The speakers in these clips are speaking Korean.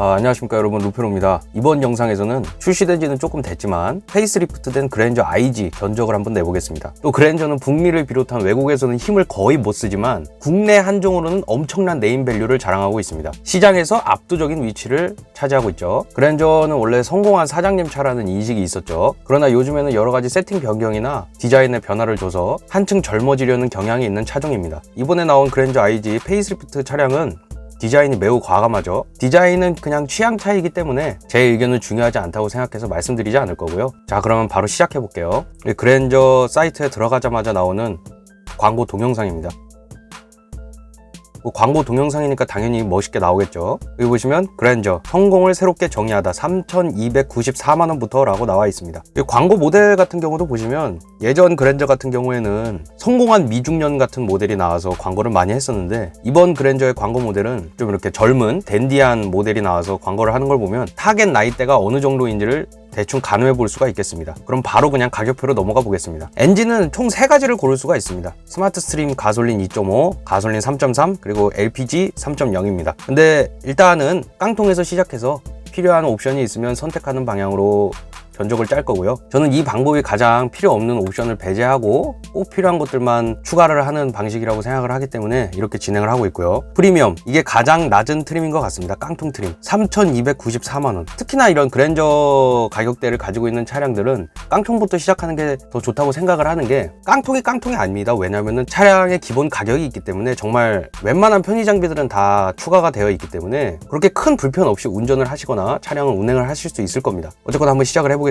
안녕하십니까 여러분, 루페로입니다. 이번 영상에서는 출시된 지는 조금 됐지만 페이스리프트된 그랜저 IG 견적을 한번 내보겠습니다. 또 그랜저는 북미를 비롯한 외국에서는 힘을 거의 못 쓰지만 국내 한정으로는 엄청난 네임밸류를 자랑하고 있습니다. 시장에서 압도적인 위치를 차지하고 있죠. 그랜저는 원래 성공한 사장님 차라는 인식이 있었죠. 그러나 요즘에는 여러가지 세팅 변경이나 디자인의 변화를 줘서 한층 젊어지려는 경향이 있는 차종입니다. 이번에 나온 그랜저 IG 페이스리프트 차량은 디자인이 매우 과감하죠. 디자인은 그냥 취향 차이이기 때문에 제 의견은 중요하지 않다고 생각해서 말씀드리지 않을 거고요. 자, 그러면 바로 시작해 볼게요. 그랜저 사이트에 들어가자마자 나오는 광고 동영상입니다. 광고 동영상이니까 당연히 멋있게 나오겠죠. 여기 보시면 그랜저 성공을 새롭게 정의하다 3,294만원부터 라고 나와 있습니다. 광고 모델 같은 경우도 보시면 예전 그랜저 같은 경우에는 성공한 미중년 같은 모델이 나와서 광고를 많이 했었는데, 이번 그랜저의 광고 모델은 좀 이렇게 젊은 댄디한 모델이 나와서 광고를 하는 걸 보면 타겟 나이대가 어느 정도인지를 대충 가늠해 볼 수가 있겠습니다. 그럼 바로 그냥 가격표로 넘어가 보겠습니다. 엔진은 총 3가지를 고를 수가 있습니다. 스마트 스트림 가솔린 2.5, 가솔린 3.3, 그리고 LPG 3.0입니다. 근데 일단은 깡통에서 시작해서 필요한 옵션이 있으면 선택하는 방향으로 견적을 짤 거고요. 저는 이 방법이 가장 필요 없는 옵션을 배제하고 꼭 필요한 것들만 추가를 하는 방식이라고 생각을 하기 때문에 이렇게 진행을 하고 있고요. 프리미엄, 이게 가장 낮은 트림인 것 같습니다. 깡통 트림 3,294만원. 특히나 이런 그랜저 가격대를 가지고 있는 차량들은 깡통부터 시작하는 게 더 좋다고 생각을 하는 게, 깡통이 아닙니다. 왜냐면은 차량의 기본 가격이 있기 때문에 정말 웬만한 편의 장비들은 다 추가가 되어 있기 때문에 그렇게 큰 불편 없이 운전을 하시거나 차량을 운행을 하실 수 있을 겁니다. 어쨌거나 한번 시작을 해보겠습니다.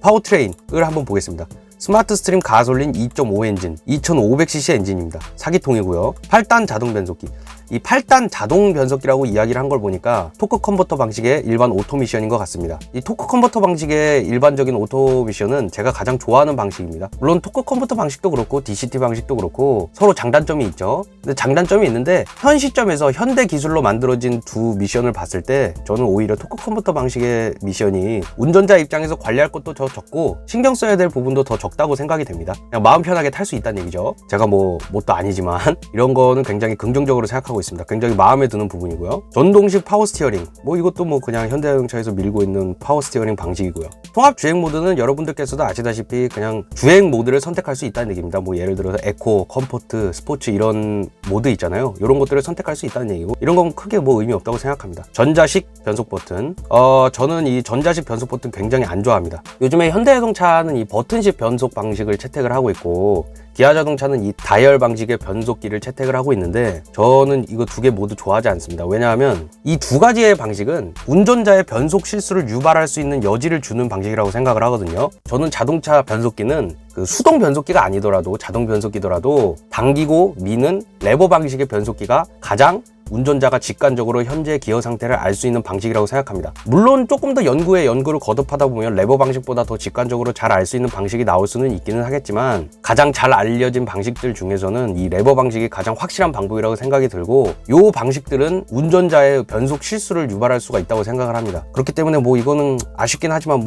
파워트레인을 한번 보겠습니다. 스마트 스트림 가솔린 2.5 엔진 2500cc 엔진입니다. 4기통이고요. 8단 자동 변속기. 이 8단 자동 변속기라고 이야기를 한 걸 보니까 토크 컨버터 방식의 일반 오토미션인 것 같습니다. 이 토크 컨버터 방식의 일반적인 오토미션은 제가 가장 좋아하는 방식입니다. 물론 토크 컨버터 방식도 그렇고 DCT 방식도 그렇고 서로 장단점이 있죠. 근데 장단점이 있는데 현 시점에서 현대 기술로 만들어진 두 미션을 봤을 때 저는 오히려 토크 컨버터 방식의 미션이 운전자 입장에서 관리할 것도 더 적고 신경 써야 될 부분도 더 적다고 생각이 됩니다. 그냥 마음 편하게 탈 수 있다는 얘기죠. 제가 뭣도 아니지만 이런 거는 굉장히 긍정적으로 생각하고 있습니다. 굉장히 마음에 드는 부분이고요. 전동식 파워 스티어링, 이것도 그냥 현대자동차에서 밀고 있는 파워 스티어링 방식이고요. 통합 주행 모드는 여러분들께서도 아시다시피 그냥 주행 모드를 선택할 수 있다는 얘기입니다. 예를 들어서 에코, 컴포트, 스포츠 이런 모드 있잖아요. 이런 것들을 선택할 수 있다는 얘기고, 이런 건 크게 의미 없다고 생각합니다. 전자식 변속 버튼, 저는 이 전자식 변속 버튼 굉장히 안 좋아합니다. 요즘에 현대자동차는 이 버튼식 변속 방식을 채택을 하고 있고, 기아자동차는 이 다이얼 방식의 변속기를 채택을 하고 있는데, 저는 이거 두 개 모두 좋아하지 않습니다. 왜냐하면 이 두 가지의 방식은 운전자의 변속 실수를 유발할 수 있는 여지를 주는 방식이라고 생각을 하거든요. 저는 자동차 변속기는 수동 변속기가 아니더라도, 자동 변속기더라도 당기고 미는 레버 방식의 변속기가 가장 운전자가 직관적으로 현재 기어 상태를 알 수 있는 방식이라고 생각합니다. 물론 조금 더 연구를 거듭하다 보면 레버 방식보다 더 직관적으로 잘 알 수 있는 방식이 나올 수는 있기는 하겠지만, 가장 잘 알려진 방식들 중에서는 이 레버 방식이 가장 확실한 방법이라고 생각이 들고, 이 방식들은 운전자의 변속 실수를 유발할 수가 있다고 생각을 합니다. 그렇기 때문에 이거는 아쉽긴 하지만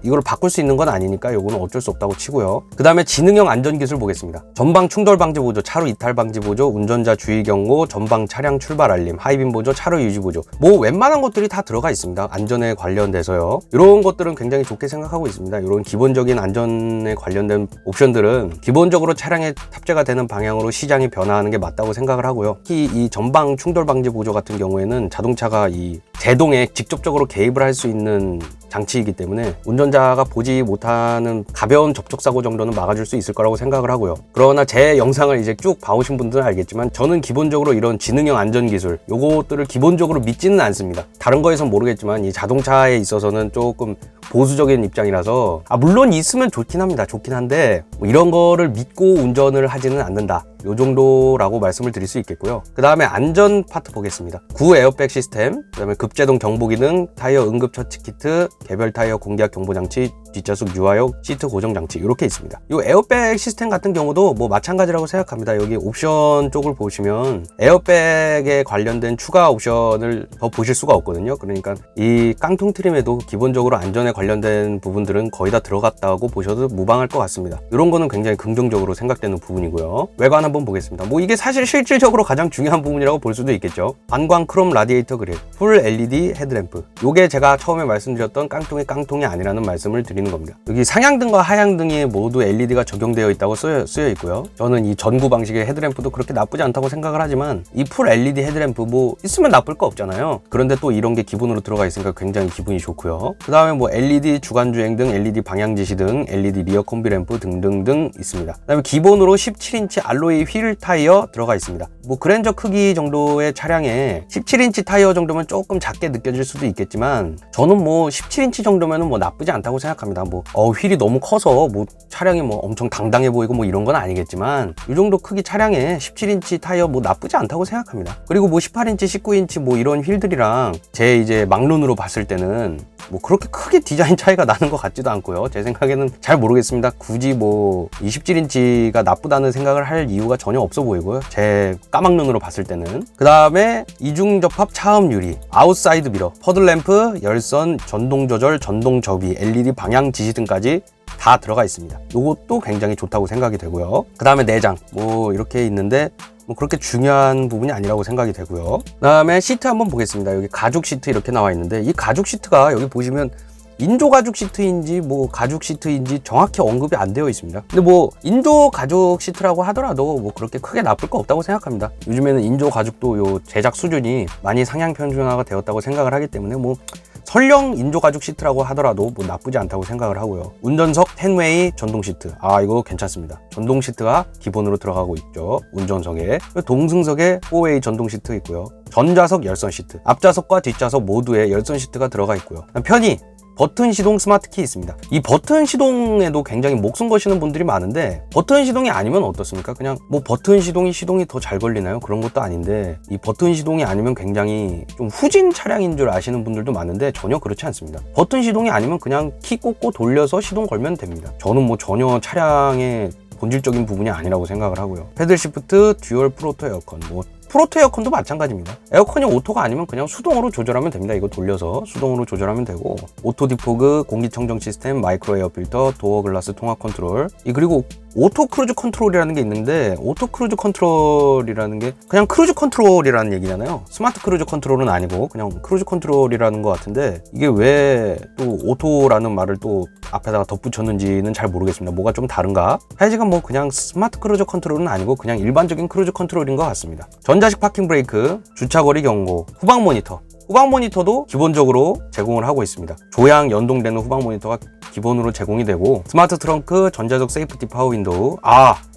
이걸 바꿀 수 있는 건 아니니까 이거는 어쩔 수 없다고 치고요. 그 다음에 지능형 안전기술 보겠습니다. 전방 충돌 방지 보조, 차로 이탈 방지 보조, 운전자 주의 경고, 전방 차량 출발 알림, 하이빔 보조, 차로 유지 보조, 웬만한 것들이 다 들어가 있습니다. 안전에 관련돼서요. 이런 것들은 굉장히 좋게 생각하고 있습니다. 이런 기본적인 안전에 관련된 옵션들은 기본적으로 차량에 탑재가 되는 방향으로 시장이 변화하는 게 맞다고 생각을 하고요. 특히 이 전방 충돌 방지 보조 같은 경우에는 자동차가 이 제동에 직접적으로 개입을 할 수 있는 장치이기 때문에 운전자가 보지 못하는 가벼운 접촉사고 정도는 막아줄 수 있을 거라고 생각을 하고요. 그러나 제 영상을 이제 쭉 봐오신 분들은 알겠지만, 저는 기본적으로 이런 지능형 안전기술, 요것들을 기본적으로 믿지는 않습니다. 다른 거에선 모르겠지만 이 자동차에 있어서는 조금 보수적인 입장이라서, 물론 있으면 좋긴 합니다. 좋긴 한데 이런 거를 믿고 운전을 하지는 않는다, 요 정도라고 말씀을 드릴 수 있겠고요. 그 다음에 안전 파트 보겠습니다. 9 에어백 시스템, 그 다음에 급제동 경보 기능, 타이어 응급 처치 키트, 개별 타이어 공기압 경보 장치, 뒷좌석 유아용, 시트 고정 장치, 이렇게 있습니다. 이 에어백 시스템 같은 경우도 마찬가지라고 생각합니다. 여기 옵션 쪽을 보시면 에어백에 관련된 추가 옵션을 더 보실 수가 없거든요. 그러니까 이 깡통 트림에도 기본적으로 안전에 관련된 부분들은 거의 다 들어갔다고 보셔도 무방할 것 같습니다. 이런 거는 굉장히 긍정적으로 생각되는 부분이고요. 외관 한번 보겠습니다. 뭐 이게 사실 실질적으로 가장 중요한 부분이라고 볼 수도 있겠죠. 반광 크롬 라디에이터 그릴, 풀 LED 헤드램프. 요게 제가 처음에 말씀드렸던 깡통이 아니라는 말씀을 드리는 겁니다. 여기 상향등과 하향등이 모두 LED가 적용되어 있다고 쓰여 있고요. 저는 이 전구 방식의 헤드램프도 그렇게 나쁘지 않다고 생각을 하지만 이 풀 LED 헤드램프 뭐 있으면 나쁠 거 없잖아요. 그런데 또 이런 게 기본으로 들어가 있으니까 굉장히 기분이 좋고요. 그 다음에 뭐 LED 주간주행등, LED 방향지시등, LED 리어 콤비램프 등등등 있습니다. 그 다음에 기본으로 17인치 알로이 휠 타이어 들어가 있습니다. 뭐 그랜저 크기 정도의 차량에 17인치 타이어 정도면 조금 작게 느껴질 수도 있겠지만 저는 뭐 17인치 정도면은 뭐 나쁘지 않다고 생각합니다. 뭐 휠이 너무 커서 뭐 차량이 뭐 엄청 당당해 보이고 뭐 이런 건 아니겠지만 이 정도 크기 차량에 17인치 타이어 뭐 나쁘지 않다고 생각합니다. 그리고 뭐 18인치, 19인치 뭐 이런 휠들이랑 제 이제 막눈으로 봤을 때는 뭐 그렇게 크게 디자인 차이가 나는 것 같지도 않고요. 제 생각에는 잘 모르겠습니다. 굳이 뭐 27인치가 나쁘다는 생각을 할 이유가 전혀 없어 보이고요. 제 까막눈으로 봤을 때는. 그 다음에 이중 접합 차음 유리, 아웃사이드 미러, 퍼들램프, 열선, 전동 조절, 전동 접이, LED 방향 지시 등까지 다 들어가 있습니다. 이것도 굉장히 좋다고 생각이 되고요. 그 다음에 내장 뭐 이렇게 있는데 뭐 그렇게 중요한 부분이 아니라고 생각이 되고요. 그 다음에 시트 한번 보겠습니다. 여기 가죽 시트 이렇게 나와 있는데 이 가죽 시트가 여기 보시면 인조 가죽 시트인지 뭐 가죽 시트인지 정확히 언급이 안 되어 있습니다. 근데 뭐 인조 가죽 시트라고 하더라도 뭐 그렇게 크게 나쁠 거 없다고 생각합니다. 요즘에는 인조 가죽도 요 제작 수준이 많이 상향 편준화가 되었다고 생각을 하기 때문에 뭐 설령 인조 가죽 시트라고 하더라도 뭐 나쁘지 않다고 생각을 하고요. 운전석 10웨이 전동 시트, 이거 괜찮습니다. 전동 시트가 기본으로 들어가고 있죠. 운전석에. 동승석에 4웨이 전동 시트 있고요. 전좌석 열선 시트, 앞좌석과 뒷좌석 모두에 열선 시트가 들어가 있고요. 편의 버튼 시동 스마트 키 있습니다. 이 버튼 시동에도 굉장히 목숨 거시는 분들이 많은데 버튼 시동이 아니면 어떻습니까? 그냥 뭐 버튼 시동이 더 잘 걸리나요? 그런 것도 아닌데 이 버튼 시동이 아니면 굉장히 좀 후진 차량인 줄 아시는 분들도 많은데 전혀 그렇지 않습니다. 버튼 시동이 아니면 그냥 키 꽂고 돌려서 시동 걸면 됩니다. 저는 뭐 전혀 차량의 본질적인 부분이 아니라고 생각을 하고요. 패들 시프트, 듀얼 프로토 에어컨, 뭐 프로토 에어컨도 마찬가지입니다. 에어컨이 오토가 아니면 그냥 수동으로 조절하면 됩니다. 이거 돌려서 수동으로 조절하면 되고, 오토 디포그, 공기청정 시스템, 마이크로 에어 필터, 도어 글라스 통합 컨트롤, 그리고 오토 크루즈 컨트롤이라는 게 있는데, 오토 크루즈 컨트롤이라는 게 그냥 크루즈 컨트롤이라는 얘기잖아요. 스마트 크루즈 컨트롤은 아니고 그냥 크루즈 컨트롤이라는 것 같은데, 이게 왜 또 오토라는 말을 또 앞에다가 덧붙였는지는 잘 모르겠습니다. 뭐가 좀 다른가? 하여간 뭐 그냥 스마트 크루즈 컨트롤은 아니고 그냥 일반적인 크루즈 컨트롤인 것 같습니다. 전자식 파킹 브레이크, 주차거리 경고, 후방 모니터. 후방 모니터도 기본적으로 제공을 하고 있습니다. 조향 연동되는 후방 모니터가 기본으로 제공이 되고, 스마트 트렁크, 전자적 세이프티 파워 윈도우.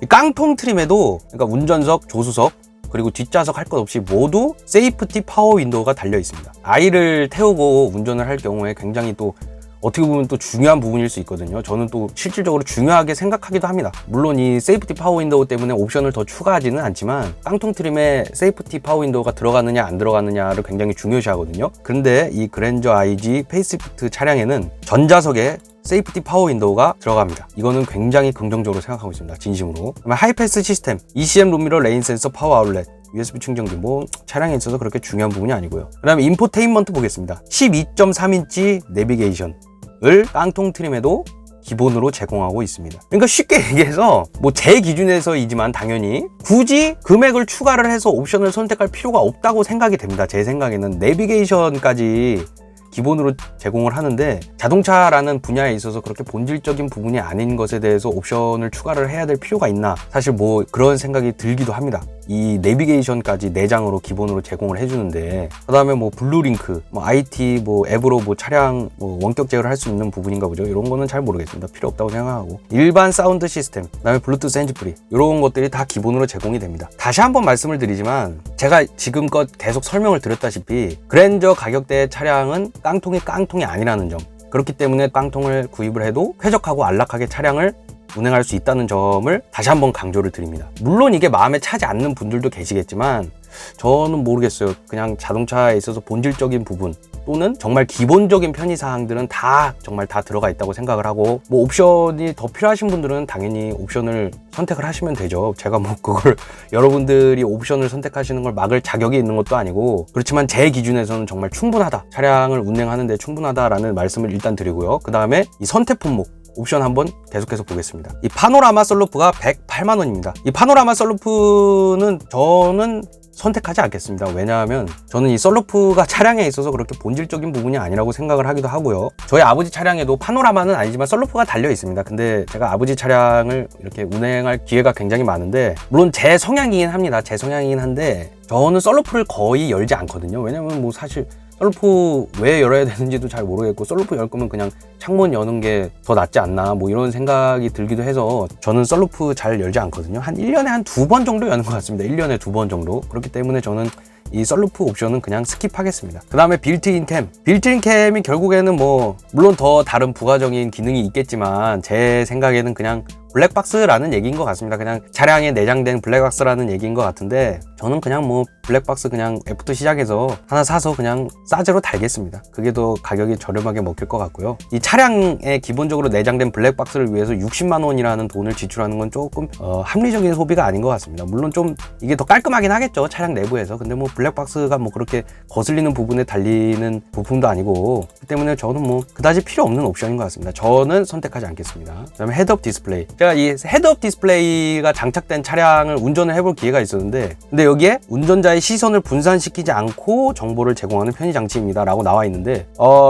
이 깡통 트림에도, 그러니까 운전석, 조수석, 그리고 뒷좌석 할 것 없이 모두 세이프티 파워 윈도우가 달려 있습니다. 아이를 태우고 운전을 할 경우에 굉장히 또 어떻게 보면 또 중요한 부분일 수 있거든요. 저는 또 실질적으로 중요하게 생각하기도 합니다. 물론 이 세이프티 파워 윈도우 때문에 옵션을 더 추가하지는 않지만 깡통 트림에 세이프티 파워 윈도우가 들어가느냐 안 들어가느냐를 굉장히 중요시 하거든요. 근데 이 그랜저 IG 페이스리프트 차량에는 전자석에 세이프티 파워 윈도우가 들어갑니다. 이거는 굉장히 긍정적으로 생각하고 있습니다. 진심으로. 하이패스 시스템, ECM 룸미러, 레인 센서, 파워 아울렛, USB 충전기, 뭐 차량에 있어서 그렇게 중요한 부분이 아니고요. 그 다음에 인포테인먼트 보겠습니다. 12.3인치 내비게이션을 깡통 트림에도 기본으로 제공하고 있습니다. 그러니까 쉽게 얘기해서 뭐 제 기준에서이지만 당연히 굳이 금액을 추가를 해서 옵션을 선택할 필요가 없다고 생각이 됩니다. 제 생각에는 내비게이션까지 기본으로 제공을 하는데, 자동차라는 분야에 있어서 그렇게 본질적인 부분이 아닌 것에 대해서 옵션을 추가를 해야 될 필요가 있나, 사실 뭐 그런 생각이 들기도 합니다. 이 내비게이션까지 내장으로 기본으로 제공을 해주는데, 그 다음에 뭐 블루링크, 뭐 IT, 뭐 앱으로 뭐 차량 뭐 원격 제어를 할 수 있는 부분인가 보죠. 이런 거는 잘 모르겠습니다. 필요 없다고 생각하고, 일반 사운드 시스템, 그 다음에 블루투스 핸즈프리, 이런 것들이 다 기본으로 제공이 됩니다. 다시 한번 말씀을 드리지만, 제가 지금껏 계속 설명을 드렸다시피 그랜저 가격대의 차량은 깡통이 아니라는 점, 그렇기 때문에 깡통을 구입을 해도 쾌적하고 안락하게 차량을 운행할 수 있다는 점을 다시 한번 강조를 드립니다. 물론 이게 마음에 차지 않는 분들도 계시겠지만, 저는 모르겠어요. 그냥 자동차에 있어서 본질적인 부분 또는 정말 기본적인 편의사항들은 다 정말 다 들어가 있다고 생각을 하고, 뭐 옵션이 더 필요하신 분들은 당연히 옵션을 선택을 하시면 되죠. 제가 뭐 그걸 여러분들이 옵션을 선택하시는 걸 막을 자격이 있는 것도 아니고, 그렇지만 제 기준에서는 정말 충분하다, 차량을 운행하는데 충분하다라는 말씀을 일단 드리고요. 그 다음에 이 선택 품목 옵션 한번 계속해서 보겠습니다. 이 파노라마 썬루프가 108만 원입니다. 이 파노라마 썬루프는 저는 선택하지 않겠습니다. 왜냐하면 저는 이 썬루프가 차량에 있어서 그렇게 본질적인 부분이 아니라고 생각을 하기도 하고요. 저희 아버지 차량에도 파노라마는 아니지만 썬루프가 달려 있습니다. 근데 제가 아버지 차량을 이렇게 운행할 기회가 굉장히 많은데, 물론 제 성향이긴 합니다. 제 성향이긴 한데 저는 썬루프를 거의 열지 않거든요. 왜냐면 뭐 사실 썬루프 왜 열어야 되는지도 잘 모르겠고, 썬루프 열 거면 그냥 창문 여는 게 더 낫지 않나 뭐 이런 생각이 들기도 해서 저는 썬루프 잘 열지 않거든요. 한 1년에 한 2번 정도 여는 것 같습니다. 1년에 2번 정도. 그렇기 때문에 저는 이 썬루프 옵션은 그냥 스킵하겠습니다. 그 다음에 빌트인 캠. 빌트인 캠이 결국에는 뭐 물론 더 다른 부가적인 기능이 있겠지만 제 생각에는 그냥 블랙박스라는 얘기인 것 같습니다. 그냥 차량에 내장된 블랙박스라는 얘기인 것 같은데, 저는 그냥 뭐 블랙박스 그냥 F부터 시작해서 하나 사서 그냥 싸제로 달겠습니다. 그게 더 가격이 저렴하게 먹힐 것 같고요. 이 차량에 기본적으로 내장된 블랙박스를 위해서 60만 원이라는 돈을 지출하는 건 조금 합리적인 소비가 아닌 것 같습니다. 물론 좀 이게 더 깔끔하긴 하겠죠, 차량 내부에서. 근데 뭐 블랙박스가 뭐 그렇게 거슬리는 부분에 달리는 부품도 아니고, 그렇기 때문에 저는 뭐 그다지 필요 없는 옵션인 것 같습니다. 저는 선택하지 않겠습니다. 그 다음에 헤드업 디스플레이. 제가 이 헤드업 디스플레이가 장착된 차량을 운전을 해볼 기회가 있었는데, 근데 여기에 운전자의 시선을 분산시키지 않고 정보를 제공하는 편의 장치입니다 라고 나와 있는데,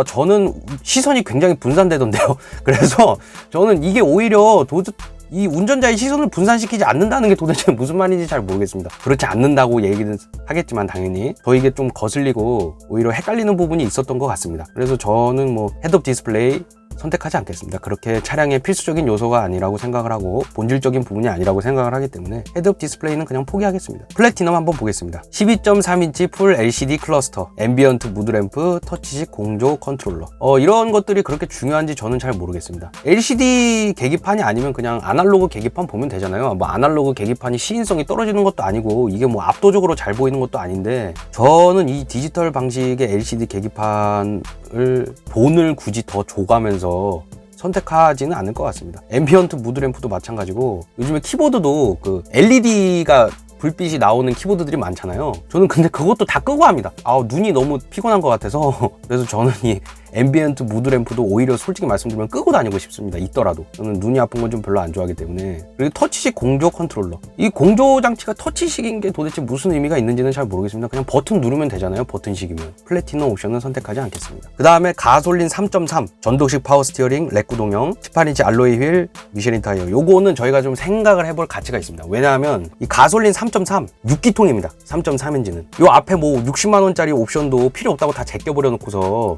저는 시선이 굉장히 분산되던데요. 그래서 저는 이게 오히려 이 운전자의 시선을 분산시키지 않는다는 게 도대체 무슨 말인지 잘 모르겠습니다. 그렇지 않는다고 얘기는 하겠지만 당연히 더 이게 좀 거슬리고 오히려 헷갈리는 부분이 있었던 것 같습니다. 그래서 저는 뭐 헤드업 디스플레이 선택하지 않겠습니다. 그렇게 차량의 필수적인 요소가 아니라고 생각을 하고 본질적인 부분이 아니라고 생각을 하기 때문에 헤드업 디스플레이는 그냥 포기하겠습니다. 플래티넘 한번 보겠습니다. 12.3인치 풀 LCD 클러스터, 앰비언트 무드램프, 터치식 공조 컨트롤러. 이런 것들이 그렇게 중요한지 저는 잘 모르겠습니다. LCD 계기판이 아니면 그냥 아날로그 계기판 보면 되잖아요. 뭐 아날로그 계기판이 시인성이 떨어지는 것도 아니고 이게 뭐 압도적으로 잘 보이는 것도 아닌데, 저는 이 디지털 방식의 LCD 계기판을 돈을 굳이 더 줘가면서 선택하지는 않을 것 같습니다. 앰비언트 무드램프도 마찬가지고, 요즘에 키보드도 그 LED가 불빛이 나오는 키보드들이 많잖아요. 저는 근데 그것도 다 끄고 합니다. 눈이 너무 피곤한 것 같아서. 그래서 저는 이 앰비언트 무드램프도 오히려 솔직히 말씀드리면 끄고 다니고 싶습니다. 있더라도. 저는 눈이 아픈 건 좀 별로 안 좋아하기 때문에. 그리고 터치식 공조 컨트롤러. 이 공조 장치가 터치식인 게 도대체 무슨 의미가 있는지는 잘 모르겠습니다. 그냥 버튼 누르면 되잖아요. 버튼식이면. 플래티넘 옵션은 선택하지 않겠습니다. 그 다음에 가솔린 3.3 전동식 파워 스티어링 렉 구동형 18인치 알로이 휠 미쉐린 타이어. 요거는 저희가 좀 생각을 해볼 가치가 있습니다. 왜냐하면 이 가솔린 3.3 6기통입니다. 3.3 엔진은. 요 앞에 뭐 60만 원짜리 옵션도 필요 없다고 다 제껴버려 놓고서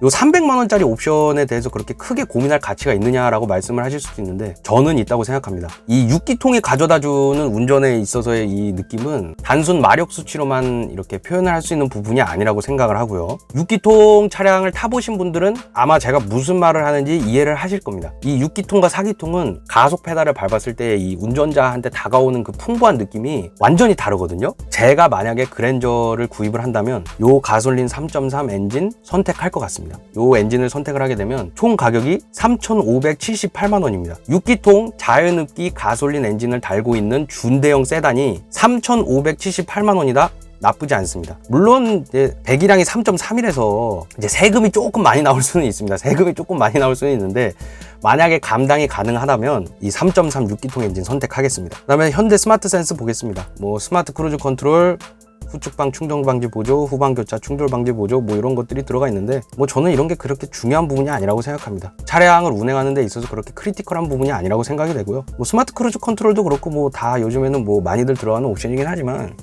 요 300만 원짜리 옵션에 대해서 그렇게 크게 고민할 가치가 있느냐라고 말씀을 하실 수도 있는데, 저는 있다고 생각합니다. 이 6기통이 가져다주는 운전에 있어서의 이 느낌은 단순 마력 수치로만 이렇게 표현을 할 수 있는 부분이 아니라고 생각을 하고요. 6기통 차량을 타보신 분들은 아마 제가 무슨 말을 하는지 이해를 하실 겁니다. 이 6기통과 4기통은 가속 페달을 밟았을 때 이 운전자한테 다가오는 그 풍부한 느낌이 완전히 다르거든요. 제가 만약에 그랜저를 구입을 한다면 요 가솔린 3.3 엔진 선택할 것 같습니다. 요 엔진을 선택을 하게 되면 총 가격이 3,578만 원입니다. 6기통 자연흡기 가솔린 엔진을 달고 있는 준대형 세단이 3,578만 원이다? 나쁘지 않습니다. 물론 이제 배기량이 3.3이라서 이제 세금이 조금 많이 나올 수는 있습니다. 세금이 조금 많이 나올 수는 있는데, 만약에 감당이 가능하다면 이 3.3 6기통 엔진 선택하겠습니다. 그 다음에 현대 스마트 센스 보겠습니다. 뭐 스마트 크루즈 컨트롤, 후측방 충돌 방지 보조, 후방 교차 충돌 방지 보조, 뭐 이런 것들이 들어가 있는데, 뭐 저는 이런 게 그렇게 중요한 부분이 아니라고 생각합니다. 차량을 운행하는 데 있어서 그렇게 크리티컬한 부분이 아니라고 생각이 되고요. 뭐 스마트 크루즈 컨트롤도 그렇고 뭐 다 요즘에는 뭐 많이들 들어가는 옵션이긴 하지만,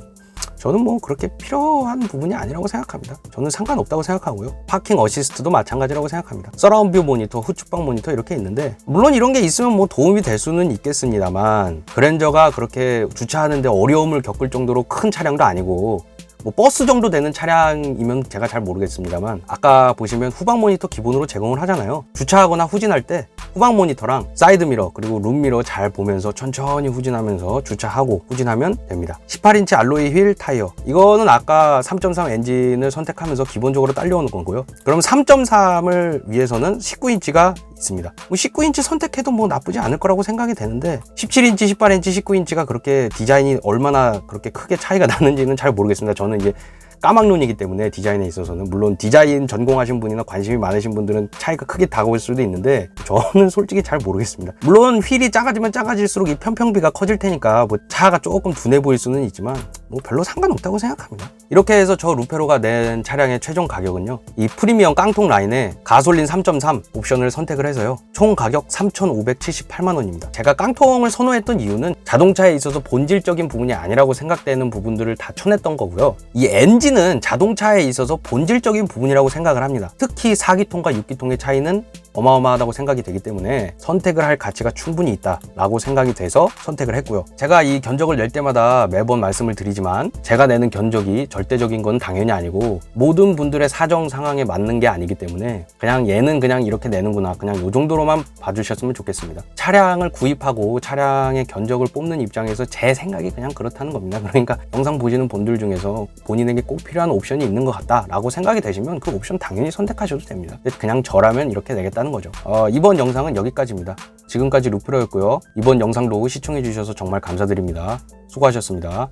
저는 뭐 그렇게 필요한 부분이 아니라고 생각합니다. 저는 상관없다고 생각하고요. 파킹 어시스트도 마찬가지라고 생각합니다. 서라운드 뷰 모니터, 후측방 모니터 이렇게 있는데, 물론 이런 게 있으면 뭐 도움이 될 수는 있겠습니다만, 그랜저가 그렇게 주차하는데 어려움을 겪을 정도로 큰 차량도 아니고, 뭐 버스 정도 되는 차량이면 제가 잘 모르겠습니다만, 아까 보시면 후방 모니터 기본으로 제공을 하잖아요. 주차하거나 후진할 때 후방 모니터랑 사이드미러 그리고 룸미러 잘 보면서 천천히 후진하면서 주차하고 후진하면 됩니다. 18인치 알로이 휠 타이어, 이거는 아까 3.3 엔진을 선택하면서 기본적으로 딸려오는 거고요. 그럼 3.3을 위해서는 19인치가 있습니다. 19인치 선택해도 뭐 나쁘지 않을 거라고 생각이 되는데 17인치, 18인치, 19인치가 그렇게 디자인이 얼마나 그렇게 크게 차이가 나는지는 잘 모르겠습니다. 저는 이제 까막눈이기 때문에 디자인에 있어서는, 물론 디자인 전공하신 분이나 관심이 많으신 분들은 차이가 크게 다가올 수도 있는데 저는 솔직히 잘 모르겠습니다. 물론 휠이 작아지면 작아질수록 이 편평비가 커질 테니까 뭐 차가 조금 둔해 보일 수는 있지만 뭐 별로 상관없다고 생각합니다. 이렇게 해서 저 루페로가 낸 차량의 최종 가격은요, 이 프리미엄 깡통 라인에 가솔린 3.3 옵션을 선택을 해서요, 총 가격 3,578만 원입니다. 제가 깡통을 선호했던 이유는 자동차에 있어서 본질적인 부분이 아니라고 생각되는 부분들을 다 쳐냈던 거고요. 이 엔진은 자동차에 있어서 본질적인 부분이라고 생각을 합니다. 특히 4기통과 6기통의 차이는 어마어마하다고 생각이 되기 때문에 선택을 할 가치가 충분히 있다라고 생각이 돼서 선택을 했고요. 제가 이 견적을 낼 때마다 매번 말씀을 드리지만 제가 내는 견적이 절대적인 건 당연히 아니고 모든 분들의 사정 상황에 맞는 게 아니기 때문에 그냥 얘는 그냥 이렇게 내는구나, 그냥 이 정도로만 봐주셨으면 좋겠습니다. 차량을 구입하고 차량의 견적을 뽑는 입장에서 제 생각이 그냥 그렇다는 겁니다. 그러니까 영상 보시는 분들 중에서 본인에게 꼭 필요한 옵션이 있는 것 같다라고 생각이 되시면 그 옵션 당연히 선택하셔도 됩니다. 그냥 저라면 이렇게 내겠다는 거죠. 이번 영상은 여기까지입니다. 지금까지 루페로였고요. 이번 영상도 시청해 주셔서 정말 감사드립니다. 수고하셨습니다.